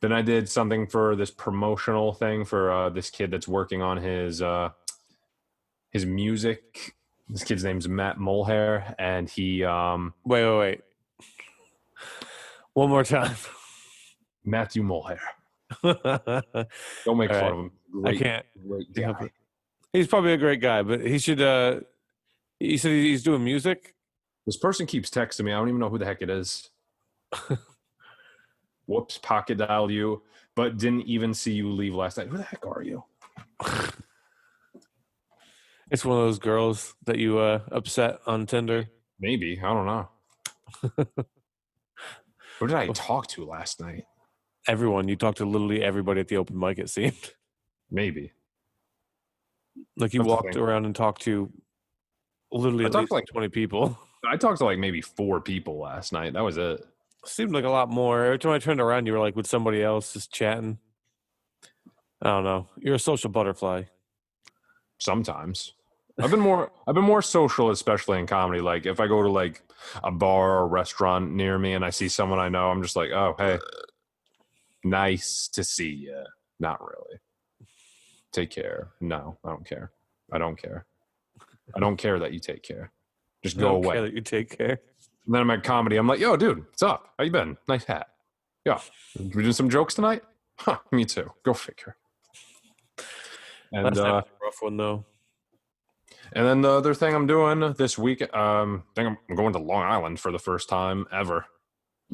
Then I did something for this promotional thing for this kid that's working on his music. This kid's name's Matt Mulhair, and he Wait. One more time. Matthew Mulhair. Don't make fun of him. I can't. Great guy. He's probably a great guy, but he should. He said he's doing music. This person keeps texting me. I don't even know who the heck it is. Whoops, pocket dialed you, but didn't even see you leave last night. Who the heck are you? It's one of those girls that you upset on Tinder. Maybe. I don't know. Who did I talk to last night? Everyone. You talked to literally everybody at the open mic, it seemed. Maybe. Like you walked around and talked to literally at least like 20 people. I talked to like maybe 4 people last night. That was it. Seemed like a lot more. Every time I turned around, you were like with somebody else just chatting. I don't know. You're a social butterfly. Sometimes. I've been more social, especially in comedy. Like if I go to like a bar or a restaurant near me and I see someone I know, I'm just like, oh, hey, nice to see you. Not really. Take care. No, I don't care. I don't care. I don't care that you take care. Just go away. Care that you take care. And then I'm at comedy. I'm like, yo, dude, what's up? How you been? Nice hat. Yeah. We doing some jokes tonight? Huh, me too. Go figure. And that's a rough one though. And then the other thing I'm doing this week, I think I'm going to Long Island for the first time ever.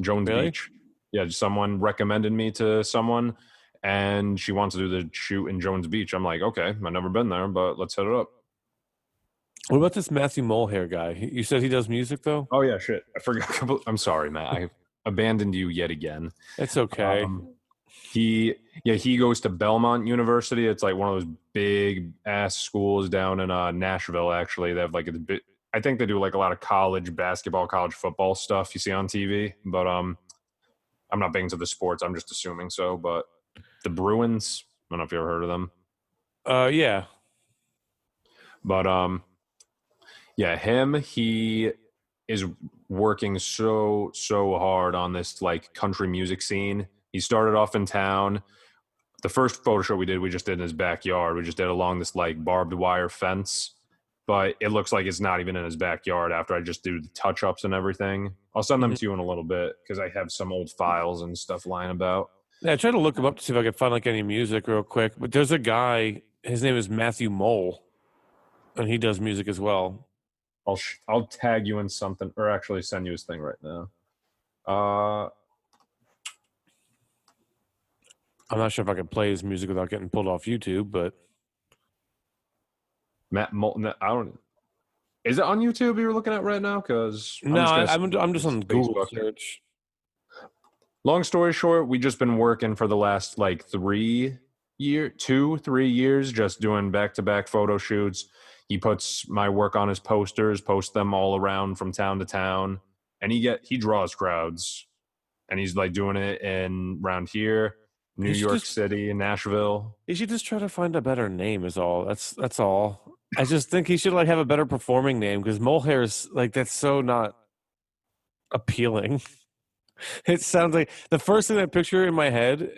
Jones Beach. Yeah, someone recommended me to someone, and she wants to do the shoot in Jones Beach. I'm like, okay, I've never been there, but let's hit it up. What about this Matthew Mulhair guy? You said he does music, though? Oh, yeah, shit. I forgot. I'm sorry, Matt. I abandoned you yet again. It's okay. He goes to Belmont University. It's like one of those big ass schools down in Nashville. Actually, they have like I think they do like a lot of college basketball, college football stuff you see on TV. But I'm not big into the sports. I'm just assuming so. But the Bruins, I don't know if you ever heard of them. Yeah. But Yeah, him. He is working so hard on this like country music scene. He started off in town. The first photo shoot we did, we just did in his backyard. We just did along this like barbed wire fence, but it looks like it's not even in his backyard after I just do the touch ups and everything. I'll send them Mhm. to you in a little bit because I have some old files and stuff lying about. Yeah, I tried to look him up to see if I could find like any music real quick. But there's a guy. His name is Matthew Mole, and he does music as well. I'll tag you in something, or actually send you his thing right now. Uh, I'm not sure if I could play his music without getting pulled off YouTube, but Matt Moulton. I don't. Is it on YouTube you're looking at right now? Because I'm no, just gonna. I'm just on Google Facebook. search. Long story short, we just been working for the last like 3 years, just doing back-to-back photo shoots. He puts my work on his posters, posts them all around from town to town, and he draws crowds, and he's like doing it in around here, New He should York just City, Nashville. he should just try to find a better name. Is all. That's all. I just think he should like have a better performing name because mole hair is like that's so not appealing. It sounds like the first thing I picture in my head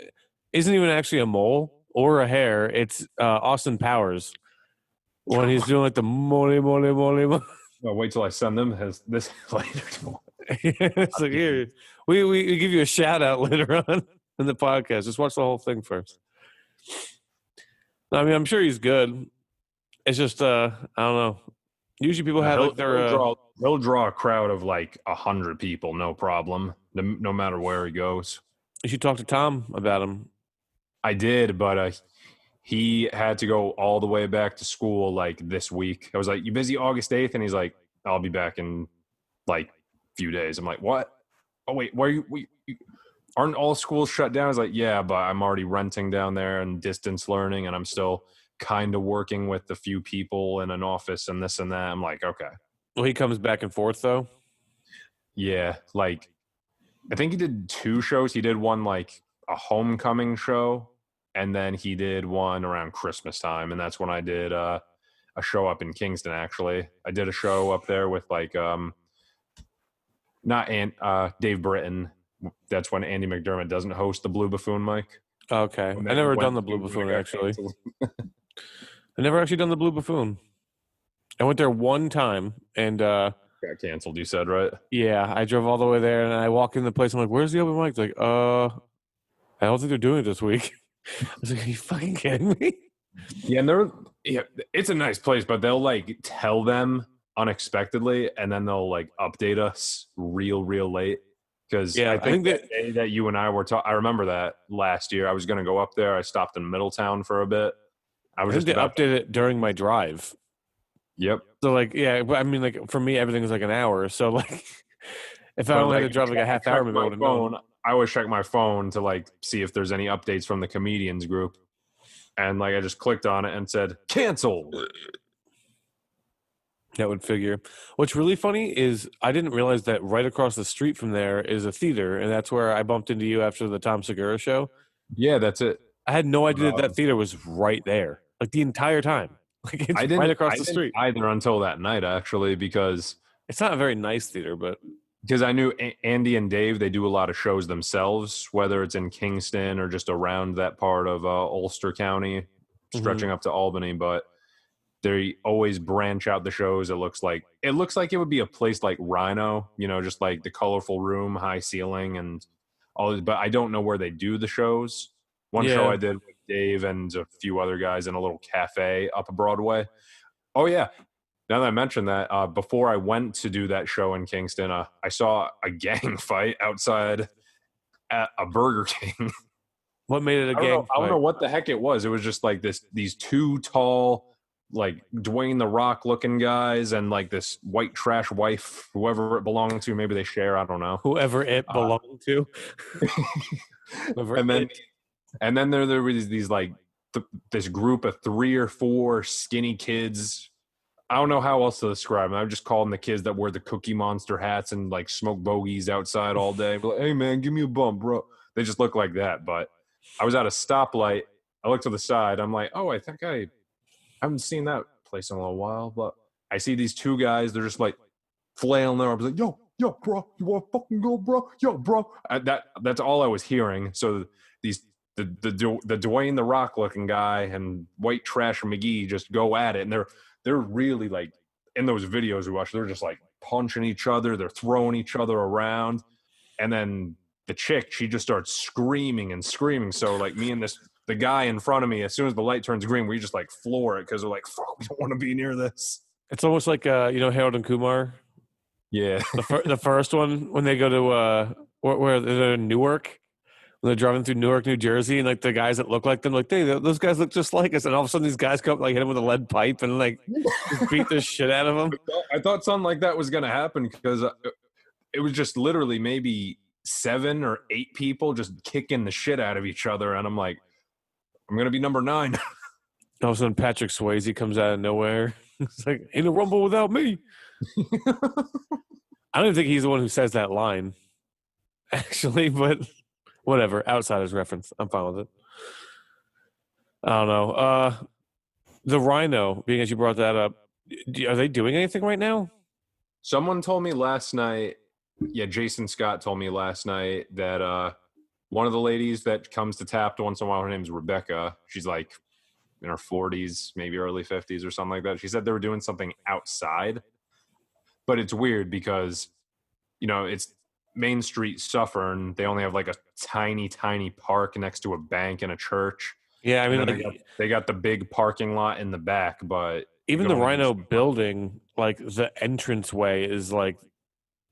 isn't even actually a mole or a hair. It's Austin Powers when he's doing like the mole. Well, wait till I send them this later. It's like here we give you a shout out later on in the podcast. Just watch the whole thing first. I mean, I'm sure he's good. It's just I don't know. Usually people have like their he'll draw a crowd of like 100 people, no problem, no matter where he goes. you should talk to Tom about him. I did, but he had to go all the way back to school like this week. I was like, "You busy August 8th?" And he's like, "I'll be back in like a few days." I'm like, "What? Oh wait, where aren't all schools shut down?" I was like, "Yeah, but I'm already renting down there and distance learning, and I'm still kind of working with a few people in an office and this and that." I'm like, "Okay." Well, he comes back and forth though. Yeah, like I think he did 2 shows. He did one like a homecoming show, and then he did one around Christmas time, and that's when I did a show up in Kingston. Actually, I did a show up there with like not Dave Britton. That's when Andy McDermott doesn't host the Blue Buffoon mic. Okay, I never done the Blue Buffoon actually. I never actually done the Blue Buffoon. I went there one time and Got canceled. You said right? yeah, I drove all the way there and I walk in the place. I'm like, "Where's the open mic?" They're like, I don't think they're doing it this week." I was like, "Are you fucking kidding me?" Yeah, it's a nice place, but they'll like tell them unexpectedly, and then they'll like update us real late. Because Yeah, I I think that day that you and I were talking, I remember that last year. I was going to go up there. I stopped in Middletown for a bit. I was I think just they about. updated it during my drive. Yep. So like, yeah, but I mean, like for me, everything is like an hour. So like, if I But only had like, to drive like a half I hour, checked maybe I my would have known. phone. I always check my phone to like see if there's any updates from the comedians group, and like I just clicked on it and said cancel. That would figure. What's really funny is I didn't realize that right across the street from there is a theater, and that's where I bumped into you after the Tom Segura show. Yeah, that's it. I had no idea that theater was right there, like the entire time. Like it's right across the street. either until that night actually because It's not a very nice theater, but I knew Andy and Dave, they do a lot of shows themselves, whether it's in Kingston or just around that part of Ulster County, stretching up to Albany. But they always branch out the shows. It looks like it would be a place like Rhino, just like the colorful room, high ceiling, and all. But I don't know where they do the shows. One show yeah. I did with Dave and a few other guys in a little cafe up Broadway. Oh yeah, now that I mentioned that, before I went to do that show in Kingston, I saw a gang fight outside at a Burger King. What made it a gang I don't know fight? what the heck it was. It was just like these two tall, like Dwayne the Rock looking guys, and like this white trash wife, whoever it belonged to. Maybe they share. I don't know. Whoever it belonged to. Whoever and then it. and then there was these like this group of 3 or 4 skinny kids. I don't know how else to describe them. I just call them the kids that wear the Cookie Monster hats and like smoke bogeys outside all day. Like, hey man, give me a bump, bro. They just look like that. But I was at a stoplight. I looked to the side. I'm like, oh, I think I haven't seen that place in a little while. But I see these two guys. They're just like flailing there. I was like, yo, bro, you want to fucking go, bro? Yo, bro. That's all I was hearing. So the Dwayne the Rock looking guy and White Trash McGee just go at it, and they're really like in those videos we watch. They're just like punching each other. They're throwing each other around, and then the chick, she just starts screaming and screaming. So like me and the guy in front of me, as soon as the light turns green, we just like floor it because we're like, fuck, we don't want to be near this. It's almost like Harold and Kumar. Yeah. The first one when they go to where they're in Newark, when they're driving through Newark, New Jersey, and like the guys that look like them, like hey, those guys look just like us, and all of a sudden these guys come up like hit him with a lead pipe and like just beat the shit out of him. I thought something like that was gonna happen because it was just literally maybe 7 or 8 people just kicking the shit out of each other, and I'm like, I'm gonna be number 9. All of a sudden, Patrick Swayze comes out of nowhere. It's like, ain't a rumble without me. I don't even think he's the one who says that line, actually, but whatever. Outsider's reference. I'm fine with it. I don't know. The Rhino, being as you brought that up, are they doing anything right now? Someone told me last night, Jason Scott told me last night that one of the ladies that comes to Tapped once in a while, her name's Rebecca. She's like in her 40s, maybe early 50s or something like that. She said they were doing something outside, but it's weird because, it's Main Street, Suffern. They only have like a tiny, tiny park next to a bank and a church. Yeah, I mean, they got the big parking lot in the back, but even the Rhino building, like the entranceway is like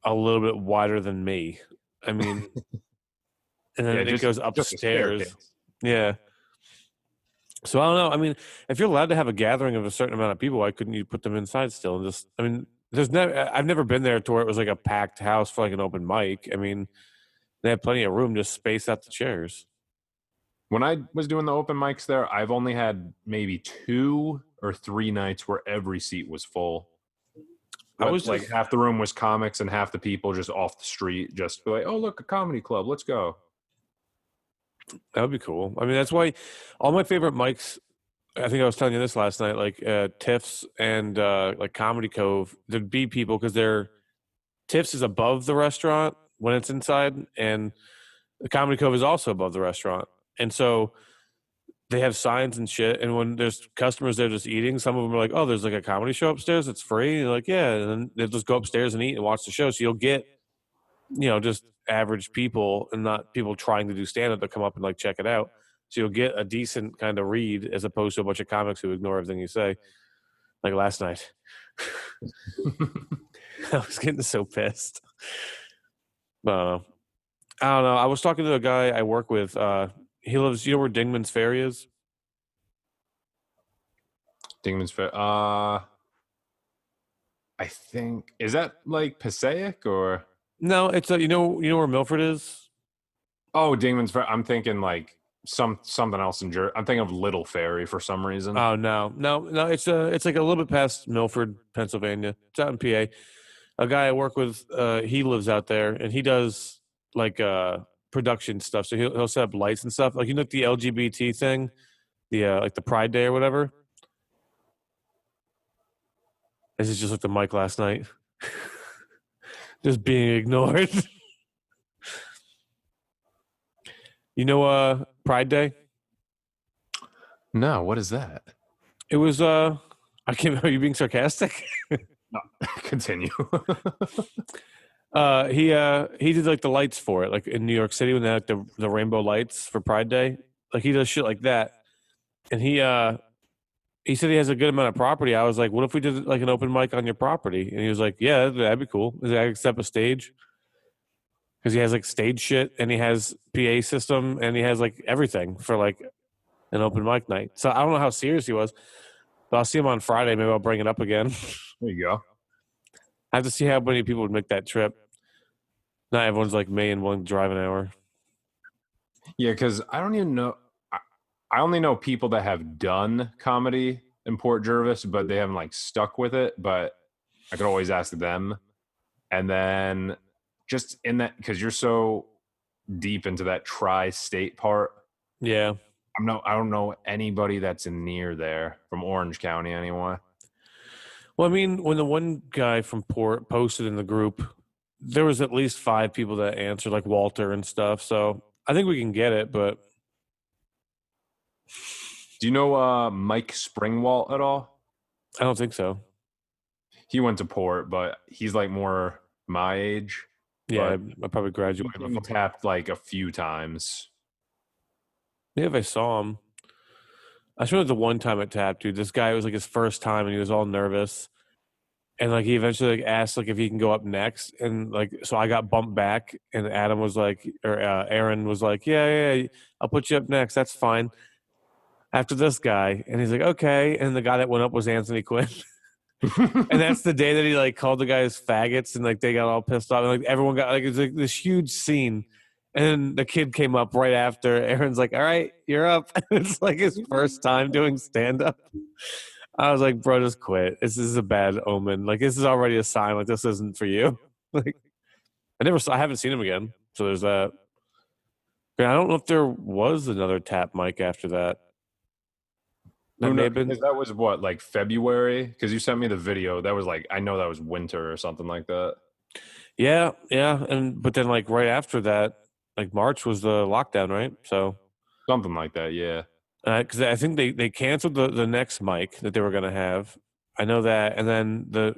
a little bit wider than me. I mean, and then it goes upstairs. Yeah. So I don't know. I mean, if you're allowed to have a gathering of a certain amount of people, why couldn't you put them inside still? And just, I mean, I've never been there to where it was like a packed house for like an open mic. I mean, they have plenty of room, just space out the chairs. When I was doing the open mics there, I've only had maybe 2 or 3 nights where every seat was full. I was like half the room was comics and half the people just off the street, just like, oh, look, a comedy club, let's go. That would be cool. I mean, that's why all my favorite mics, I think I was telling you this last night, like TIFFs and like Comedy Cove, there'd be people because TIFFs is above the restaurant when it's inside, and the Comedy Cove is also above the restaurant. And so they have signs and shit. And when there's customers there just eating, some of them are like, oh, there's like a comedy show upstairs. It's free. And you're like, yeah. And then they'll just go upstairs and eat and watch the show. So you'll get, just average people and not people trying to do stand-up to come up and like check it out. So you'll get a decent kind of read as opposed to a bunch of comics who ignore everything you say. Like last night. I was getting so pissed. I don't know. I was talking to a guy I work with. He lives, you know where Dingman's Ferry is? Dingman's Ferry. I think, is that like Passaic or? No, it's you know where Milford is? Oh, Dingman's Ferry. I'm thinking like something else in Jersey. I'm thinking of Little Ferry for some reason. Oh no. It's like a little bit past Milford, Pennsylvania. It's out in PA. A guy I work with, he lives out there, and he does like production stuff. So he'll set up lights and stuff. Like the LGBT thing, the like the Pride Day or whatever. This is just like the mic last night. Just being ignored. Pride Day? No, what is that? It was I can't. Are you being sarcastic? No, continue. He did like the lights for it, like in New York City when they had like the rainbow lights for Pride Day. Like he does shit like that. And he said he has a good amount of property. I was like, what if we did like an open mic on your property? And he was like, yeah, that'd be cool. Does I accept a stage? Because he has like stage shit and he has PA system and he has like everything for like an open mic night. So I don't know how serious he was, but I'll see him on Friday. Maybe I'll bring it up again. There you go. I have to see how many people would make that trip. Not everyone's like me and willing to drive an hour. Yeah, because I don't even know. I only know people that have done comedy in Port Jervis, but they haven't like stuck with it. But I could always ask them. And then just in that, because you're so deep into that tri-state part. Yeah. I don't know anybody that's near there from Orange County anyway. Well, I mean, when the one guy from Port posted in the group, there was at least 5 people that answered, like Walter and stuff. So I think we can get it, but Do you know Mike Springwalt at all? I don't think so. He went to Port, but he's like more my age. Yeah, But I probably he graduated came before. tapped like a few times. Maybe if I saw him. I showed it the one time at Tap, dude. This guy, it was like his first time and he was all nervous. And like he eventually like asked like if he can go up next. And like so I got bumped back and Adam was like or Aaron was like, yeah, I'll put you up next. That's fine. After this guy. And he's like, okay. And the guy that went up was Anthony Quinn. And that's the day that he like called the guys faggots and like they got all pissed off and like everyone got like it's like this huge scene. And then the kid came up right after. Aaron's like, all right, you're up. It's like his first time doing stand up. I was like, bro, just quit. This is a bad omen. Like this is already a sign. Like this isn't for you. Like I haven't seen him again. So there's that. I don't know if there was another tap mic after that. That Who may knows? have been. Because that was what, like February? Because you sent me the video. That was like, I know that was winter or something like that. Yeah, and but then like right after that, like March was the lockdown, right? So Something like that, yeah. because I think they canceled the next mic that they were going to have. I know that, and then the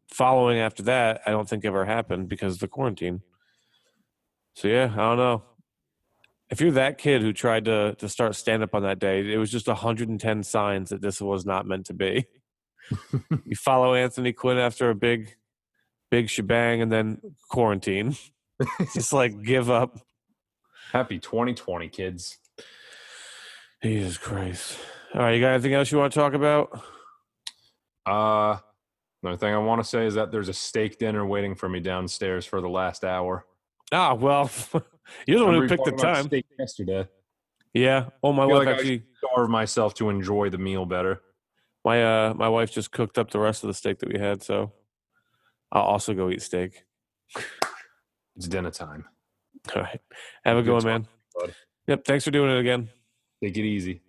following after that, I don't think ever happened because of the quarantine. So yeah, I don't know. If you're that kid who tried to start stand up on that day, it was just 110 signs that this was not meant to be. You follow Anthony Quinn after a big shebang, and then quarantine. Just like give up. Happy 2020, kids. Jesus Christ. All right, you got anything else you want to talk about? Another thing I want to say is that there's a steak dinner waiting for me downstairs for the last hour. Ah, well, you're the one who Remember you picked the talking about time. steak yesterday? Yeah. Oh, my I feel wife like I actually. should starve myself to enjoy the meal better. My wife just cooked up the rest of the steak that we had, so I'll also go eat steak. It's dinner time. All right. Have a good one, man. Bud. Yep. Thanks for doing it again. Take it easy.